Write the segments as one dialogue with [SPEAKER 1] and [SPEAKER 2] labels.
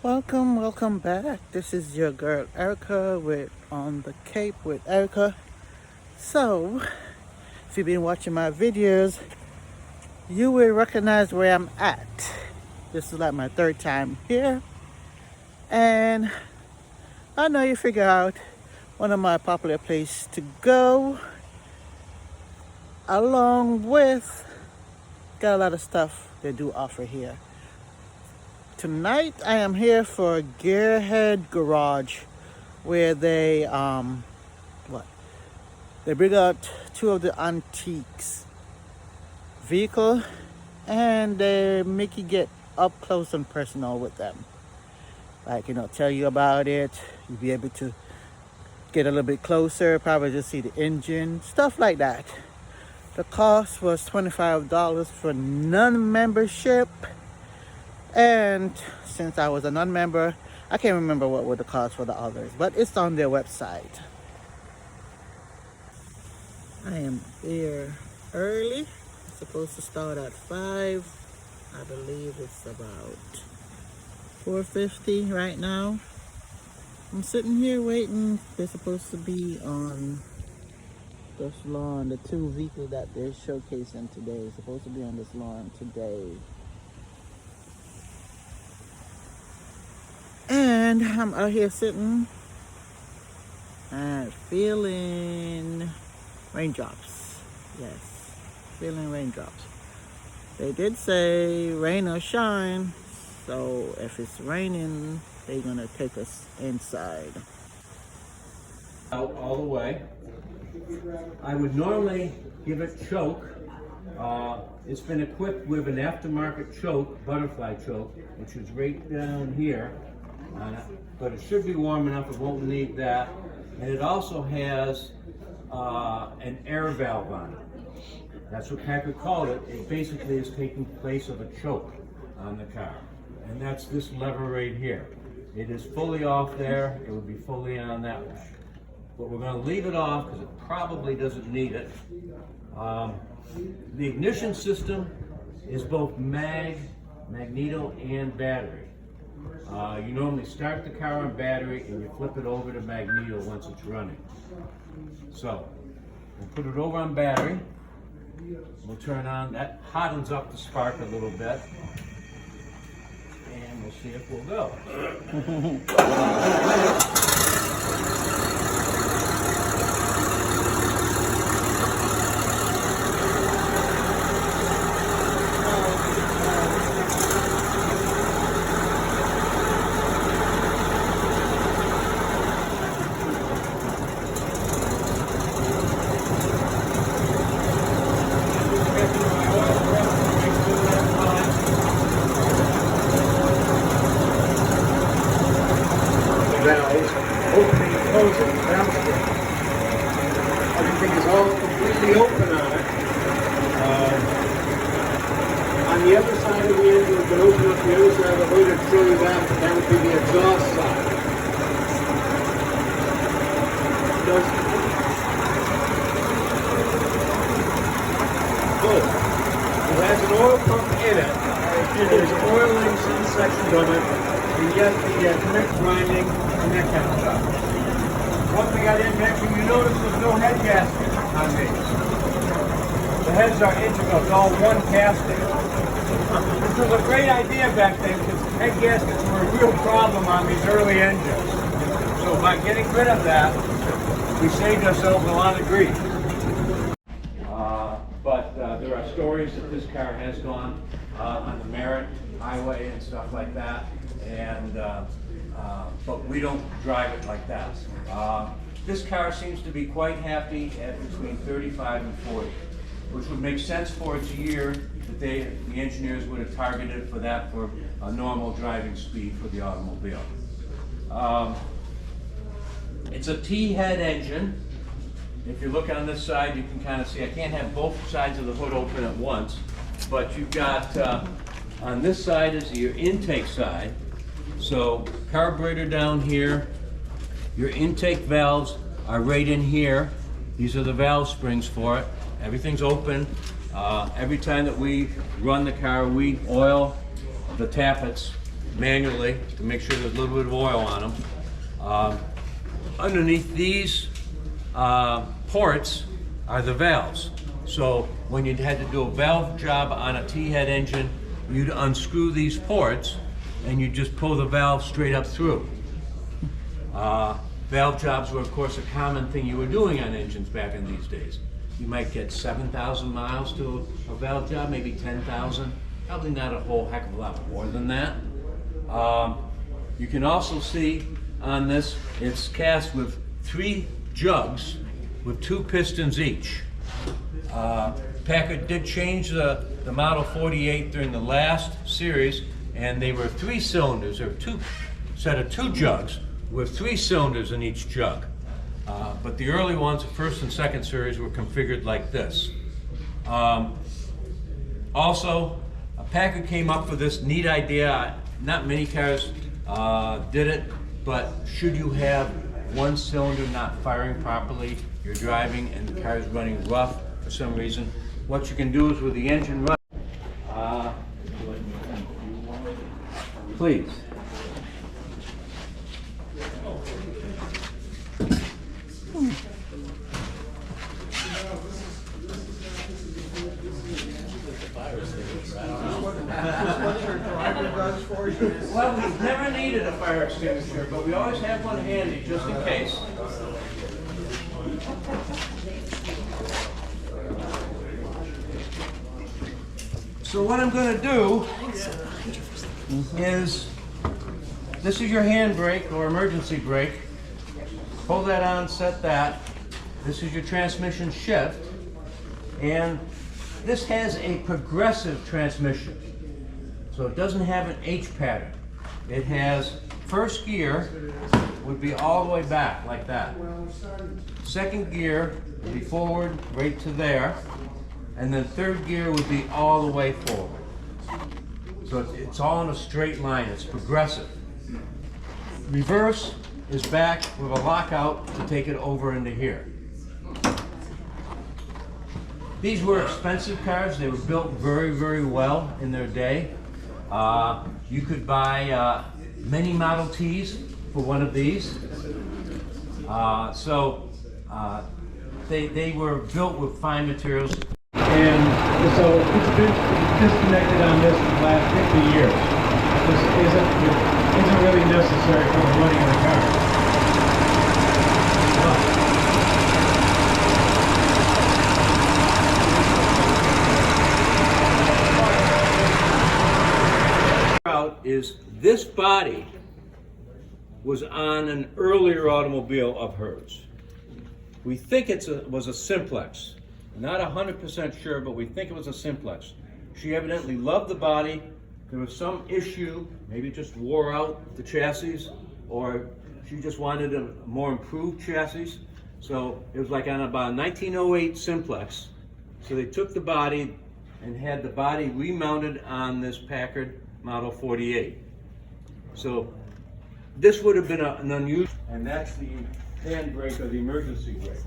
[SPEAKER 1] Welcome back. This is your girl Erica with On the Cape with Erica. So, if you've been watching my videos, you will recognize where I'm at. This is like my third time here, and I know you figure out one of my popular places to go, along with got a lot of stuff they do offer here. Tonight I am here for Gearhead Garage, where they they bring out two of the antiques vehicle, and they make you get up close and personal with them. Like, tell you about it. You'll be able to get a little bit closer, probably just see the engine, stuff like that. The cost was $25 for non-membership. And since I was a non-member, I can't remember what were the cost for the others, but it's on their website. I am there early. It's supposed to start at 5. I believe it's about 4:50 right now. I'm sitting here waiting. They're supposed to be on this lawn. The two vehicles that they're showcasing today are supposed to be on this lawn today. And I'm out here sitting and feeling raindrops. Yes, feeling raindrops. They did say rain or shine, so if it's raining, they're gonna take us inside.
[SPEAKER 2] Out all the way. I would normally give it choke. It's been equipped with an aftermarket choke, butterfly choke, which is right down here on it, but it should be warm enough, it won't need that. And it also has an air valve on it. That's what Packard called it. It basically is taking place of a choke on the car. And that's this lever right here. It is fully off there, it would be fully on that one. But we're going to leave it off because it probably doesn't need it. The ignition system is both magneto, and battery. You normally start the car on battery and you flip it over to magneto once it's running. So, we'll put it over on battery. We'll turn on, that hottens up the spark a little bit. And we'll see if we'll go. Valves, opening and closing, valve switch. Everything is all completely open on it. On the other side of the engine, we can open up the other side of the hood and show you that. That would be the exhaust side. It has an oil pump in it. There's oil in some sections of it, and yet the connect grinding and that kind of stuff. One thing I didn't mention, you notice there's no head gasket on these. The heads are integral, it's all one casting. This was a great idea back then because head gaskets were a real problem on these early engines. So by getting rid of that, we saved ourselves a lot of grief. But there are stories that this car has gone on the Merritt Highway and stuff like that, and but we don't drive it like that. This car seems to be quite happy at between 35 and 40, which would make sense for its year that the engineers would have targeted for that for a normal driving speed for the automobile. It's a T-head engine. If you look on this side, you can kind of see, I can't have both sides of the hood open at once, but you've got, on this side is your intake side. So carburetor down here, your intake valves are right in here. These are the valve springs for it. Everything's open. Every time that we run the car, we oil the tappets manually to make sure there's a little bit of oil on them. Underneath these ports are the valves. So when you had to do a valve job on a T-head engine, you'd unscrew these ports and you just pull the valve straight up through. Valve jobs were, of course, a common thing you were doing on engines back in these days. You might get 7,000 miles to a valve job, maybe 10,000. Probably not a whole heck of a lot more than that. You can also see on this, it's cast with 3 jugs with 2 pistons each. Packard did change the Model 48 during the last series, and they were 3 cylinders, or set of 2 jugs with 3 cylinders in each jug. But the early ones, the first and second series, were configured like this. Also, Packard came up with this neat idea. Not many cars did it, but should you have one cylinder not firing properly, you're driving and the car is running rough for some reason, what you can do is with the engine running, please. Well, we've never needed a fire extinguisher, but we always have one handy just in case. So what I'm going to do is, this is your handbrake or emergency brake. Pull that on, set that. This is your transmission shift. And this has a progressive transmission. So it doesn't have an H pattern. It has first gear would be all the way back like that. Second gear would be forward right to there. And then third gear would be all the way forward. So it's all in a straight line. It's progressive. Reverse is back with a lockout to take it over into here. These were expensive cars. They were built very, very well in their day. You could buy many Model Ts for one of these. They were built with fine materials. And so it's been disconnected on this for the last 50 years. This isn't really necessary for the running of the car. Is this body was on an earlier automobile of hers. We think it was a simplex. Not 100% sure, but we think it was a simplex. She evidently loved the body. There was some issue, maybe it just wore out the chassis, or she just wanted a more improved chassis. So it was like on about a 1908 simplex. So they took the body and had the body remounted on this Packard Model 48. So this would have been an unusual, and that's the handbrake or the emergency brake.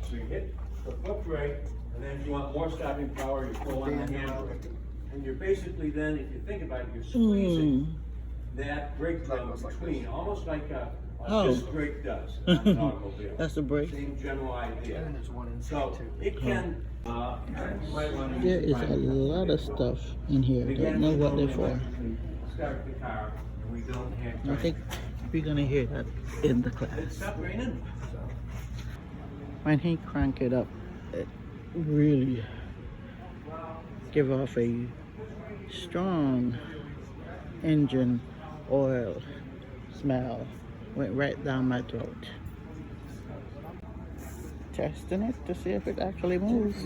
[SPEAKER 2] So you hit the foot brake, and then if you want more stopping power, you pull on the handbrake. And you're basically then, if you think about it, you're squeezing that brake drum between, almost like a disc brake does on an automobile.
[SPEAKER 1] That's the brake.
[SPEAKER 2] Same general idea. So it can,
[SPEAKER 1] there is a lot of stuff in here. Don't know what they're for.
[SPEAKER 2] Start the car, and we don't have.
[SPEAKER 1] I think we're gonna hear that in the class.
[SPEAKER 2] It stopped raining.
[SPEAKER 1] When he crank it up, it really give off a strong engine oil smell. Went right down my throat. Testing it to see if it actually moves.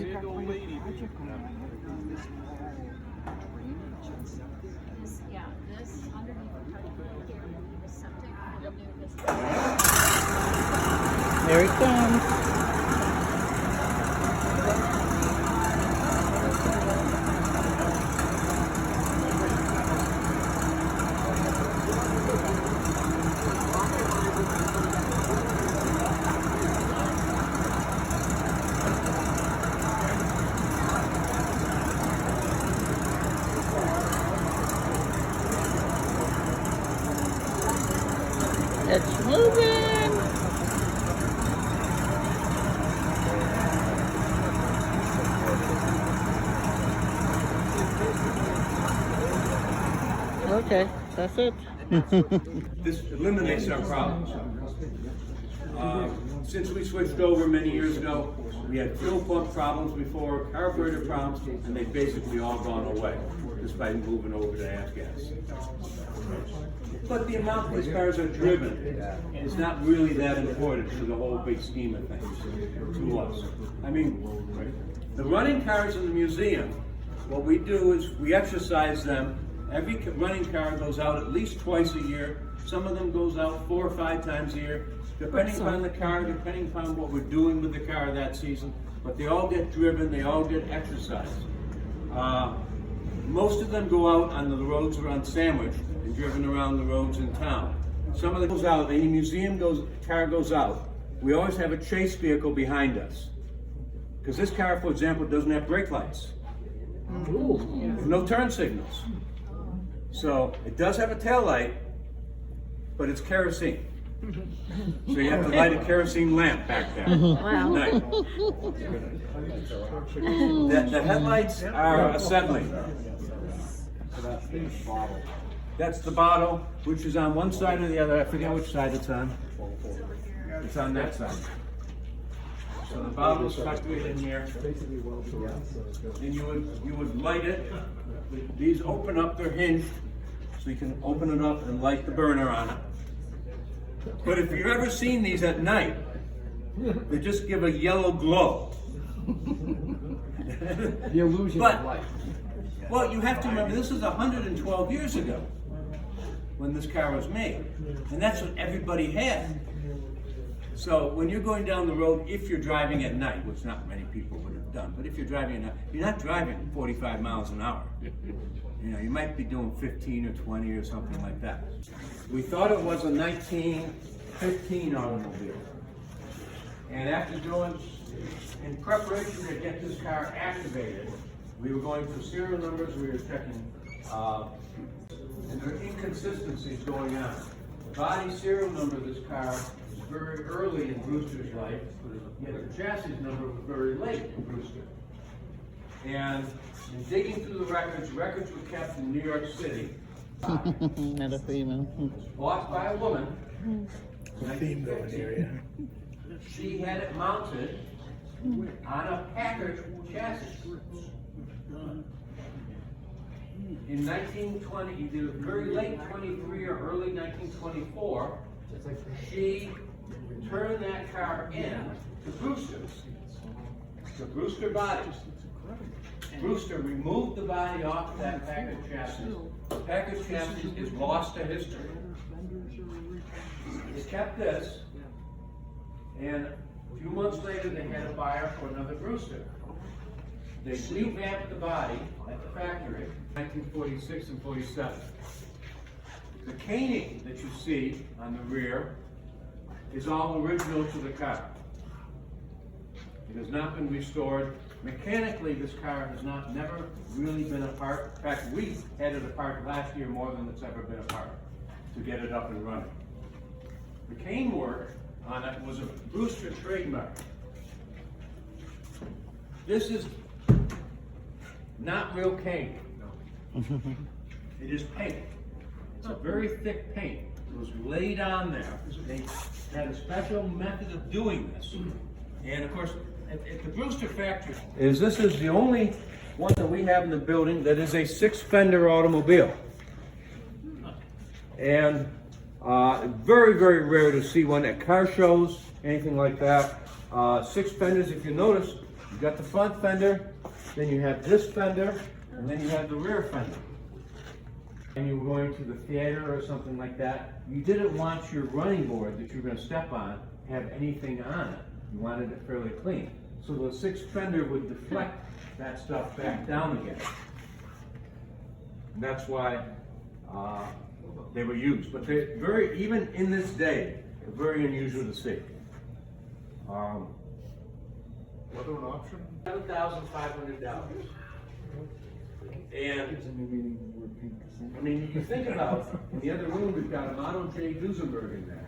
[SPEAKER 1] There it comes. It's moving. Okay, that's it.
[SPEAKER 2] This eliminates our problems. Since we switched over many years ago, we had fuel pump problems before, carburetor problems, and they've basically all gone away just by moving over to F-gas. But the amount these cars are driven is not really that important to the whole big scheme of things to us. I mean, the running cars in the museum, what we do is we exercise them. Every running car goes out at least twice a year. Some of them goes out 4 or 5 times a year, depending on the car, depending upon what we're doing with the car that season. But they all get driven, they all get exercised. Most of them go out on the roads around Sandwich and driven around the roads in town. Some of them goes out, any museum car goes out, we always have a chase vehicle behind us. Because this car, for example, doesn't have brake lights. No turn signals. So it does have a tail light, but it's kerosene. So you have to light a kerosene lamp back there.
[SPEAKER 3] Wow.
[SPEAKER 2] At night. The headlights are assembly. That's the bottle, which is on one side or the other. I forget which side it's on. It's on that side. So the bottle is tucked right in here. And you would light it. These open up, they're hinged, so you can open it up and light the burner on it. But if you've ever seen these at night, they just give a yellow glow.
[SPEAKER 4] The illusion of light.
[SPEAKER 2] Well, you have to remember, this is 112 years ago when this car was made. And that's what everybody had. So when you're going down the road, if you're driving at night, which not many people would have done, but if you're driving at night, you're not driving 45 miles an hour. You know, you might be doing 15 or 20 or something like that. We thought it was a 1915 automobile. And after doing, in preparation to get this car activated, we were going through serial numbers, we were checking, and there are inconsistencies going on. The body serial number of this car is very early in Brewster's life, yet the chassis number was very late in Brewster. And in digging through the records were kept in New York City.
[SPEAKER 1] Not a female.
[SPEAKER 2] Bought by a woman. She had it mounted on a Packard chassis. In 1920, either very late 23 or early 1924, she turned that car in to Brewster's. The Brewster body. Brewster removed the body off that Packard chassis. The Packard chassis is lost to history. He kept this, and a few months later they had a buyer for another Brewster. They revamped the body at the factory in 1946 and 47. The caning that you see on the rear is all original to the car. It has not been restored. Mechanically, this car has never really been apart. In fact, we had it apart last year more than it's ever been apart to get it up and running. The cane work on it was a Brewster trademark. This is not real cane. It is paint. It's a very thick paint. It was laid on there. They had a special method of doing this. And of course, at the Brewster factory, this is the only one that we have in the building that is a 6-fender automobile. And very, very rare to see one at car shows, anything like that. 6 fenders, if you notice, you've got the front fender, then you have this fender, and then you have the rear fender. And you were going to the theater or something like that, you didn't want your running board that you were going to step on to have anything on it. You wanted it fairly clean. So the 6 fender would deflect that stuff back down again. And that's why they were used. But they even in this day, they're very unusual to see.
[SPEAKER 4] What an option?
[SPEAKER 2] $7,500. And I mean, you think about, in the other room, we've got a Model J Duesenberg in there.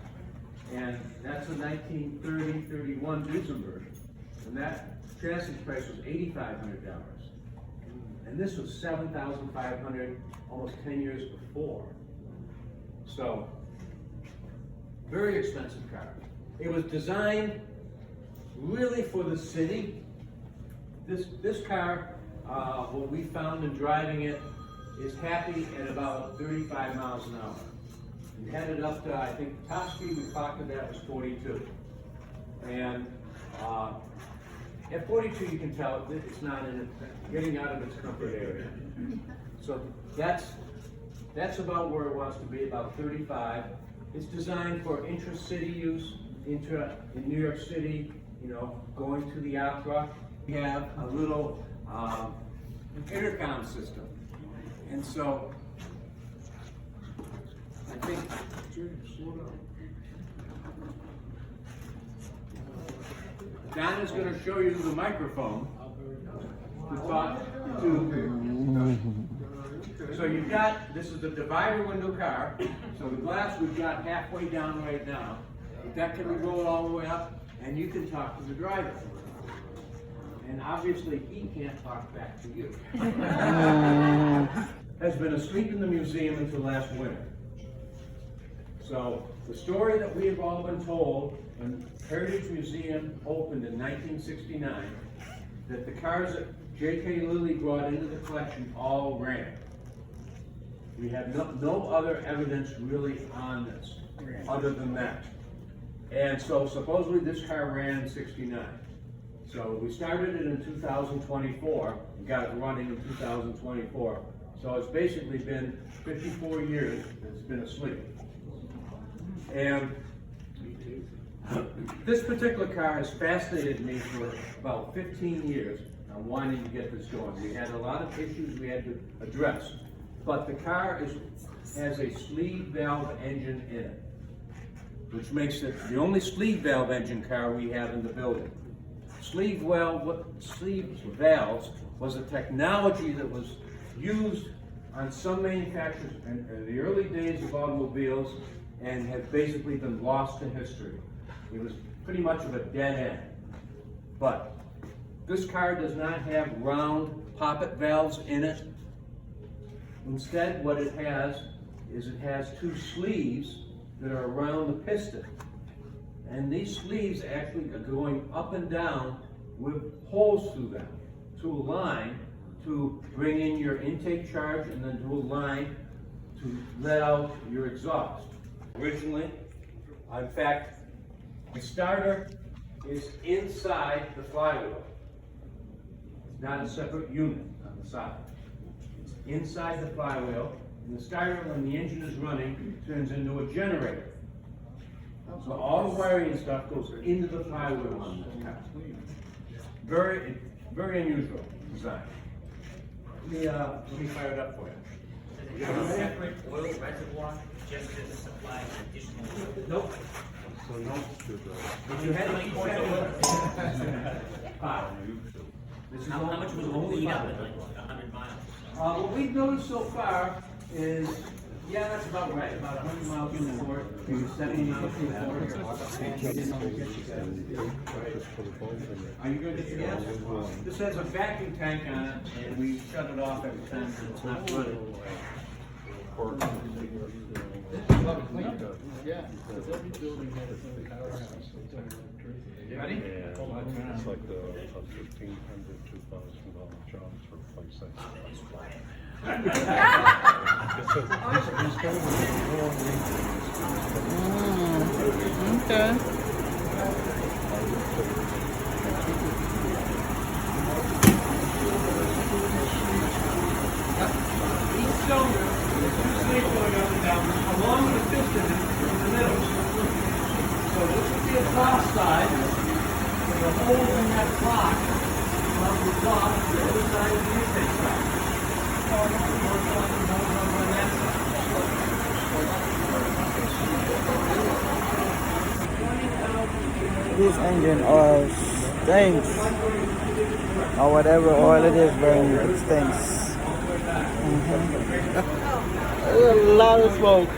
[SPEAKER 2] And that's a 1930-31 Duesenberg. And that chassis price was $8,500. And this was $7,500 almost 10 years before. So, very expensive car. It was designed really for the city. This car, what we found in driving it, is happy at about 35 miles an hour. We had it up to, I think, the top speed we clocked at that was 42. And at 42, you can tell it's not getting out of its comfort area. So that's about where it wants to be, about 35. It's designed for intra-city use, in New York City, you know, going to the opera. We have a little intercom system. And so, I think, Don is going to show you the microphone to talk to. So you've got, this is the divider window car, so the glass we've got halfway down right now. That can be rolled all the way up, and you can talk to the driver. And obviously, he can't talk back to you. Has been asleep in the museum until last winter. So the story that we have all been told when Heritage Museum opened in 1969, that the cars that J.K. Lilly brought into the collection all ran. We have no other evidence really on this, other than that. And so supposedly this car ran in 69. So we started it in 2024, and got it running in 2024. So it's basically been 54 years that it's been asleep. And this particular car has fascinated me for about 15 years on wanting to get this going. We had a lot of issues we had to address, but the car has a sleeve valve engine in it, which makes it the only sleeve valve engine car we have in the building. Sleeve valves was a technology that was used on some manufacturers in the early days of automobiles and have basically been lost to history. It was pretty much of a dead end. But this car does not have round poppet valves in it. Instead, what it has is it has two sleeves that are around the piston. And these sleeves actually are going up and down with holes through them to align to bring in your intake charge and then to align to let out your exhaust. Originally, in fact, the starter is inside the flywheel. It's not a separate unit on the side. It's inside the flywheel, and the starter, when the engine is running, turns into a generator. So all the wiring and stuff goes into the flywheel on this car. Very, very unusual design. Let me fire it up for you.
[SPEAKER 3] Does it have a separate oil reservoir just to supply additional oil?
[SPEAKER 2] Nope. So no. But you had to keep that five.
[SPEAKER 3] How much was it lead up in like 100 miles?
[SPEAKER 2] What we've noticed so far is, yeah, that's about right, about 100 miles an hour, maybe 70 miles an hour. Are you good to see that? This has a vacuum tank on it, and we shut it off every time it's not running.
[SPEAKER 4] Yeah, because every building has a powerhouse.
[SPEAKER 2] You ready?
[SPEAKER 5] It's like the $1,500, $2,000 jobs for a place like
[SPEAKER 1] Okay.
[SPEAKER 2] Each cylinder is two sleeves going up and down, along with the piston in the middle. So this would be a cross side, with the holes in that block on the top, the other side is the intake side.
[SPEAKER 1] This engine oil stinks, or whatever oil it is burning, it stinks. A lot of smoke.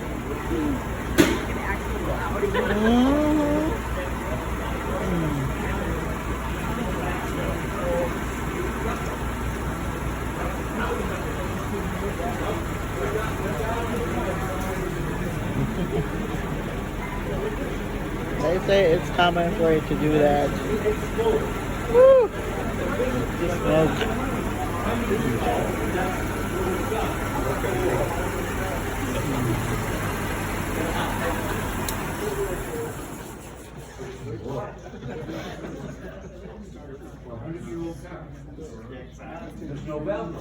[SPEAKER 1] They say it's common for it to do that. Woo! The smoke.
[SPEAKER 2] There's no bell.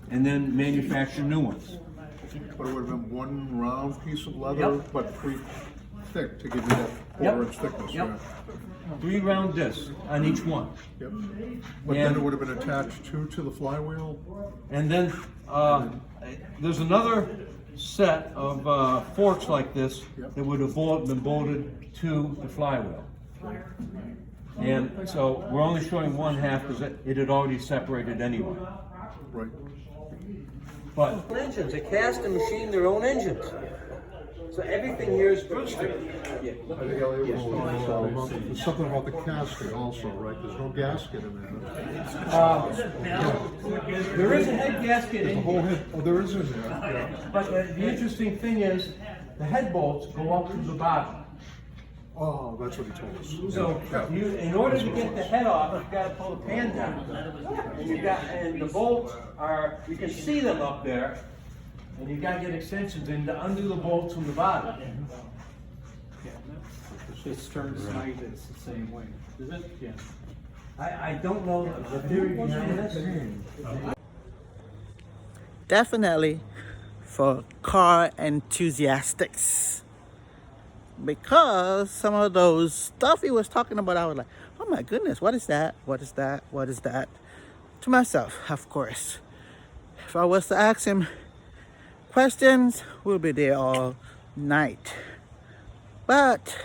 [SPEAKER 2] And then manufacture new ones.
[SPEAKER 5] But it would have been one round piece of leather,
[SPEAKER 2] Yep.
[SPEAKER 5] but 3 thick to give you that 4-inch thickness.
[SPEAKER 2] Yep.
[SPEAKER 5] Yeah.
[SPEAKER 2] 3 round discs on each one.
[SPEAKER 5] Yep. But then it would have been attached to the flywheel.
[SPEAKER 2] And then there's another set of forks like this
[SPEAKER 5] Yep.
[SPEAKER 2] that would have been bolted to the flywheel. And so we're only showing one half because it had already separated anyway.
[SPEAKER 5] Right.
[SPEAKER 2] But engines, they cast and machine their own engines. So everything here is Brewster.
[SPEAKER 5] I think Elliot was talking about, there's something about the casket also, right? There's no gasket in there.
[SPEAKER 2] There is a head gasket
[SPEAKER 5] The
[SPEAKER 2] in
[SPEAKER 5] whole
[SPEAKER 2] here.
[SPEAKER 5] head, oh, there is in there. Yeah.
[SPEAKER 2] But the interesting thing is, the head bolts go up to the bottom.
[SPEAKER 5] Oh, that's what he told us.
[SPEAKER 2] So
[SPEAKER 5] Yeah.
[SPEAKER 2] in order to get the head off, you've got to pull the pan down. And the bolts are, you can see them up there, and you've got to get extensions in to undo the bolts from the bottom.
[SPEAKER 4] It's turned side, it's the same way. Is it? Yeah.
[SPEAKER 2] I don't know the theory behind this.
[SPEAKER 1] Definitely for car enthusiasts. Because some of those stuff he was talking about, I was like, oh my goodness, what is that? What is that? What is that? To myself, of course. If I was to ask him questions, we'll be there all night. But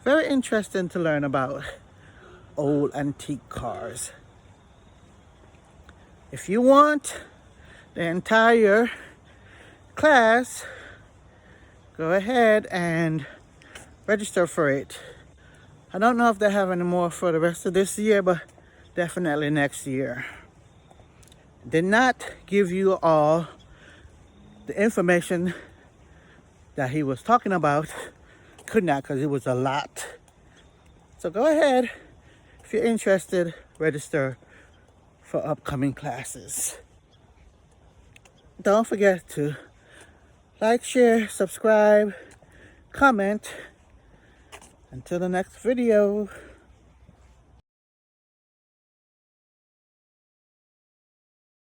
[SPEAKER 1] very interesting to learn about old antique cars. If you want the entire class, go ahead and register for it. I don't know if they have any more for the rest of this year, but definitely next year. Did not give you all the information that he was talking about. Could not, because it was a lot. So go ahead, if you're interested, register for upcoming classes. Don't forget to like, share, subscribe, comment. Until the next video.